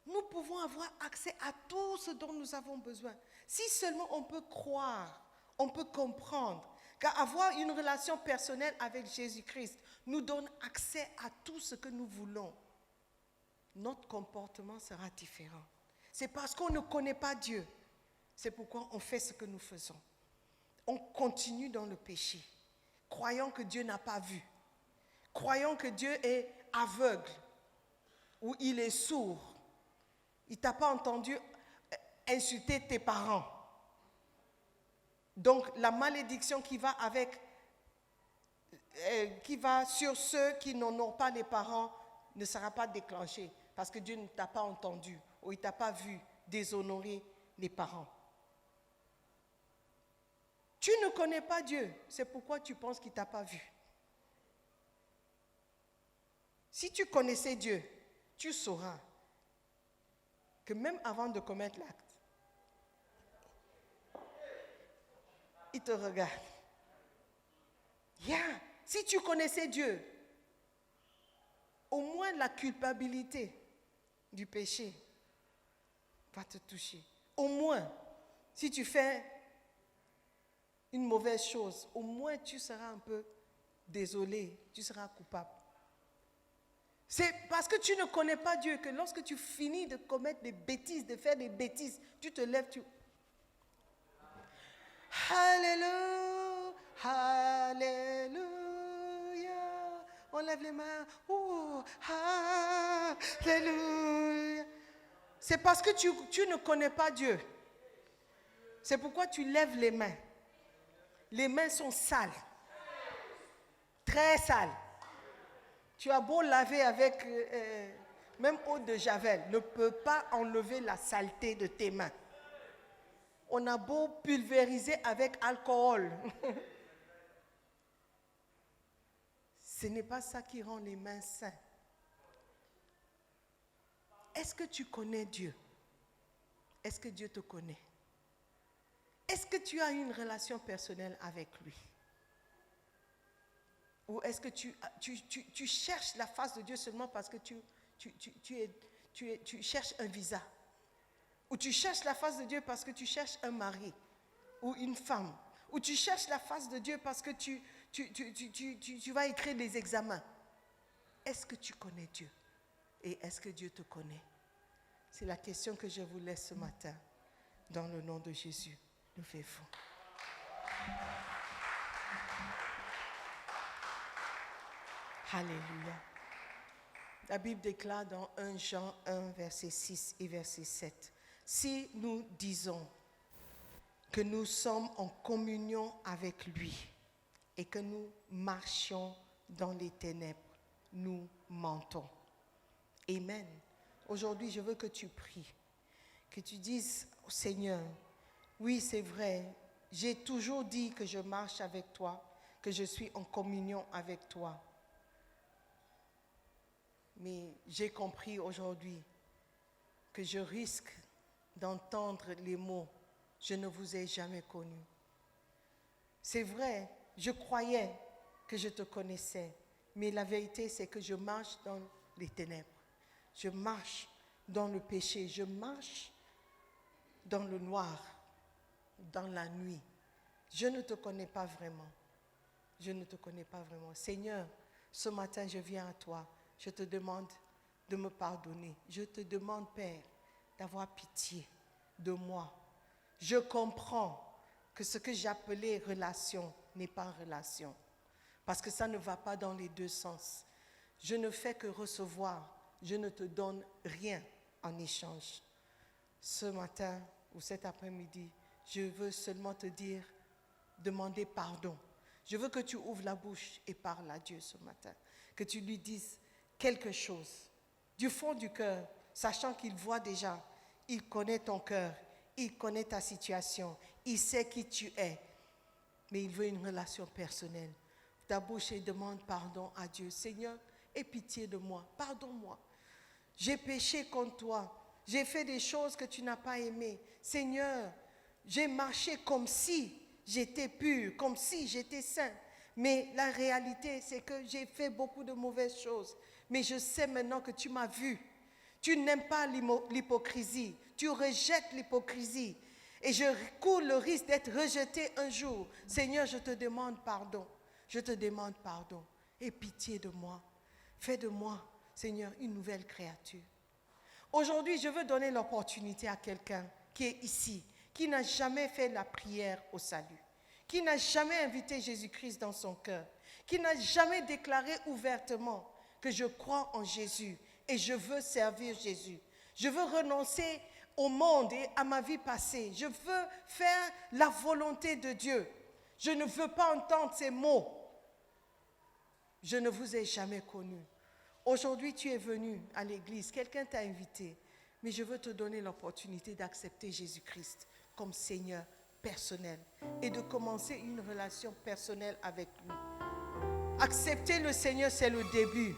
nous pouvons avoir accès à tout ce dont nous avons besoin. Si seulement on peut croire, on peut comprendre qu'avoir une relation personnelle avec Jésus-Christ nous donne accès à tout ce que nous voulons, notre comportement sera différent. C'est parce qu'on ne connaît pas Dieu. C'est pourquoi on fait ce que nous faisons. On continue dans le péché, croyant que Dieu n'a pas vu, croyant que Dieu est aveugle ou il est sourd. Il ne t'a pas entendu insulter tes parents. Donc la malédiction qui va sur ceux qui n'en ont pas les parents ne sera pas déclenchée parce que Dieu ne t'a pas entendu ou il ne t'a pas vu déshonorer les parents. Tu ne connais pas Dieu, c'est pourquoi tu penses qu'il ne t'a pas vu. Si tu connaissais Dieu, tu sauras que même avant de commettre l'acte, il te regarde. Si tu connaissais Dieu, au moins la culpabilité du péché va te toucher. Au moins, si tu fais une mauvaise chose, au moins tu seras un peu désolé, tu seras coupable. C'est parce que tu ne connais pas Dieu que lorsque tu finis de commettre des bêtises, de faire des bêtises, tu te lèves, tu... Alléluia, Alléluia. On lève les mains. Oh, Alléluia. C'est parce que tu ne connais pas Dieu. C'est pourquoi tu lèves les mains. Les mains sont sales. Très sales. Tu as beau laver avec même eau de javel, ne peut pas enlever la saleté de tes mains. On a beau pulvériser avec alcool. Ce n'est pas ça qui rend les mains saines. Est-ce que tu connais Dieu? Est-ce que Dieu te connaît? Est-ce que tu as une relation personnelle avec lui? Ou est-ce que tu cherches la face de Dieu seulement parce que tu cherches un visa? Ou tu cherches la face de Dieu parce que tu cherches un mari ou une femme? Ou tu cherches la face de Dieu parce que tu vas écrire des examens? Est-ce que tu connais Dieu? Et est-ce que Dieu te connaît? C'est la question que je vous laisse ce matin. Dans le nom de Jésus, levez-vous. Alléluia. La Bible déclare dans 1 Jean 1, verset 6 et verset 7. Si nous disons que nous sommes en communion avec lui et que nous marchions dans les ténèbres, nous mentons. Amen. Aujourd'hui, je veux que tu pries, que tu dises au Seigneur, oui, c'est vrai, j'ai toujours dit que je marche avec toi, que je suis en communion avec toi. Mais j'ai compris aujourd'hui que je risque d'entendre les mots « Je ne vous ai jamais connu ». C'est vrai, je croyais que je te connaissais, mais la vérité c'est que je marche dans les ténèbres. Je marche dans le péché, je marche dans le noir, dans la nuit. Je ne te connais pas vraiment. Je ne te connais pas vraiment. Seigneur, ce matin je viens à toi. Je te demande de me pardonner. Je te demande, Père, d'avoir pitié de moi. Je comprends que ce que j'appelais relation n'est pas relation. Parce que ça ne va pas dans les deux sens. Je ne fais que recevoir. Je ne te donne rien en échange. Ce matin ou cet après-midi, je veux seulement te dire, demander pardon. Je veux que tu ouvres la bouche et parles à Dieu ce matin. Que tu lui dises quelque chose du fond du cœur, sachant qu'il voit déjà, il connaît ton cœur, il connaît ta situation, il sait qui tu es, mais il veut une relation personnelle. Ta bouche et demande pardon à Dieu. Seigneur, aie pitié de moi, pardonne-moi. J'ai péché contre toi, j'ai fait des choses que tu n'as pas aimées. Seigneur, j'ai marché comme si j'étais pur, comme si j'étais saint. Mais la réalité, c'est que j'ai fait beaucoup de mauvaises choses. Mais je sais maintenant que tu m'as vu. Tu n'aimes pas l'hypocrisie. Tu rejettes l'hypocrisie. Et je cours le risque d'être rejeté un jour. Seigneur, je te demande pardon. Je te demande pardon. Aie pitié de moi. Fais de moi, Seigneur, une nouvelle créature. Aujourd'hui, je veux donner l'opportunité à quelqu'un qui est ici, qui n'a jamais fait la prière au salut, qui n'a jamais invité Jésus-Christ dans son cœur, qui n'a jamais déclaré ouvertement que je crois en Jésus et je veux servir Jésus. Je veux renoncer au monde et à ma vie passée. Je veux faire la volonté de Dieu. Je ne veux pas entendre ces mots. Je ne vous ai jamais connu. Aujourd'hui, tu es venu à l'église, quelqu'un t'a invité, mais je veux te donner l'opportunité d'accepter Jésus-Christ comme Seigneur personnel et de commencer une relation personnelle avec lui. Accepter le Seigneur, c'est le début.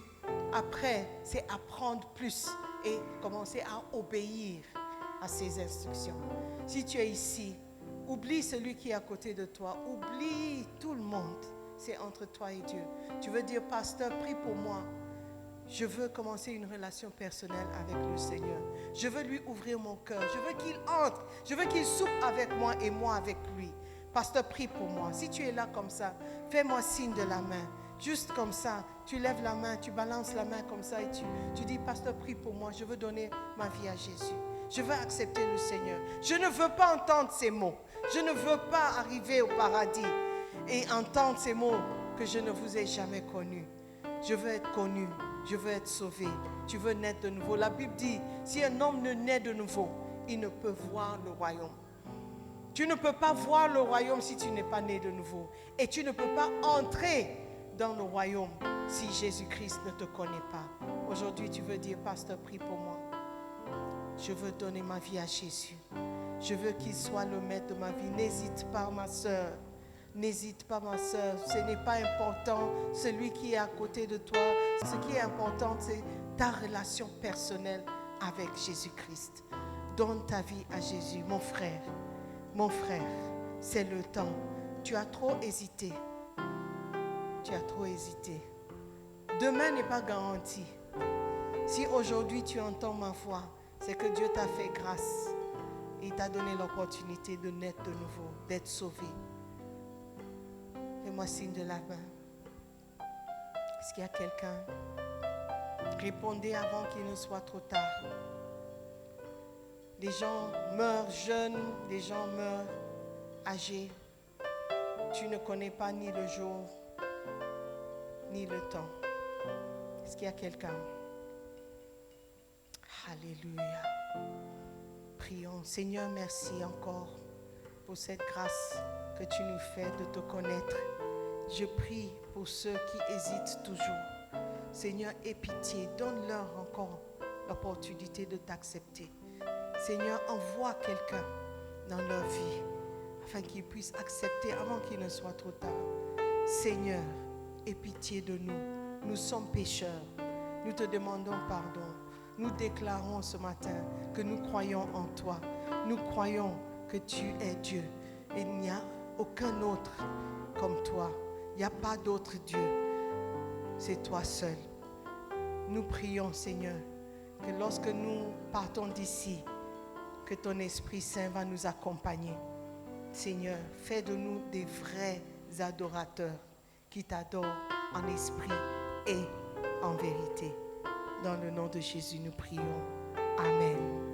Après, c'est apprendre plus et commencer à obéir à ses instructions. Si tu es ici, oublie celui qui est à côté de toi, oublie tout le monde. C'est entre toi et Dieu. Tu veux dire, pasteur, prie pour moi. Je veux commencer une relation personnelle avec le Seigneur. Je veux lui ouvrir mon cœur. Je veux qu'il entre. Je veux qu'il soupe avec moi et moi avec lui. Pasteur, prie pour moi. Si tu es là comme ça, fais-moi signe de la main. Juste comme ça, tu lèves la main, tu balances la main comme ça et tu dis, pasteur, prie pour moi. Je veux donner ma vie à Jésus. Je veux accepter le Seigneur. Je ne veux pas entendre ces mots. Je ne veux pas arriver au paradis et entendre ces mots que je ne vous ai jamais connus. Je veux être connu. Je veux être sauvé. Tu veux naître de nouveau. La Bible dit, si un homme ne naît de nouveau, il ne peut voir le royaume. Tu ne peux pas voir le royaume si tu n'es pas né de nouveau. Et tu ne peux pas entrer dans le royaume si Jésus-Christ ne te connaît pas. Aujourd'hui, tu veux dire, pasteur, prie pour moi. Je veux donner ma vie à Jésus. Je veux qu'il soit le maître de ma vie. N'hésite pas, ma soeur. N'hésite pas, ma soeur. Ce n'est pas important celui qui est à côté de toi. Ce qui est important, c'est ta relation personnelle avec Jésus-Christ. Donne ta vie à Jésus, mon frère. Mon frère, c'est le temps. Tu as trop hésité. Tu as trop hésité. Demain n'est pas garanti. Si aujourd'hui tu entends ma voix, c'est que Dieu t'a fait grâce. Il t'a donné l'opportunité de naître de nouveau, d'être sauvé. Fais-moi signe de la main. Est-ce qu'il y a quelqu'un? Répondez avant qu'il ne soit trop tard. Des gens meurent jeunes, des gens meurent âgés. Tu ne connais pas ni le jour, ni le temps. Est-ce qu'il y a quelqu'un? Alléluia. Prions. Seigneur, merci encore pour cette grâce que tu nous fais de te connaître. Je prie pour ceux qui hésitent toujours. Seigneur, aie pitié. Donne-leur encore l'opportunité de t'accepter. Seigneur, envoie quelqu'un dans leur vie afin qu'ils puissent accepter avant qu'il ne soit trop tard. Seigneur, aie pitié de nous. Nous sommes pécheurs. Nous te demandons pardon. Nous déclarons ce matin que nous croyons en toi. Nous croyons que tu es Dieu. Et il n'y a aucun autre comme toi. Il n'y a pas d'autre Dieu. C'est toi seul. Nous prions, Seigneur, que lorsque nous partons d'ici, que ton Esprit Saint va nous accompagner. Seigneur, fais de nous des vrais adorateurs qui t'adorent en esprit et en vérité. Dans le nom de Jésus, nous prions. Amen.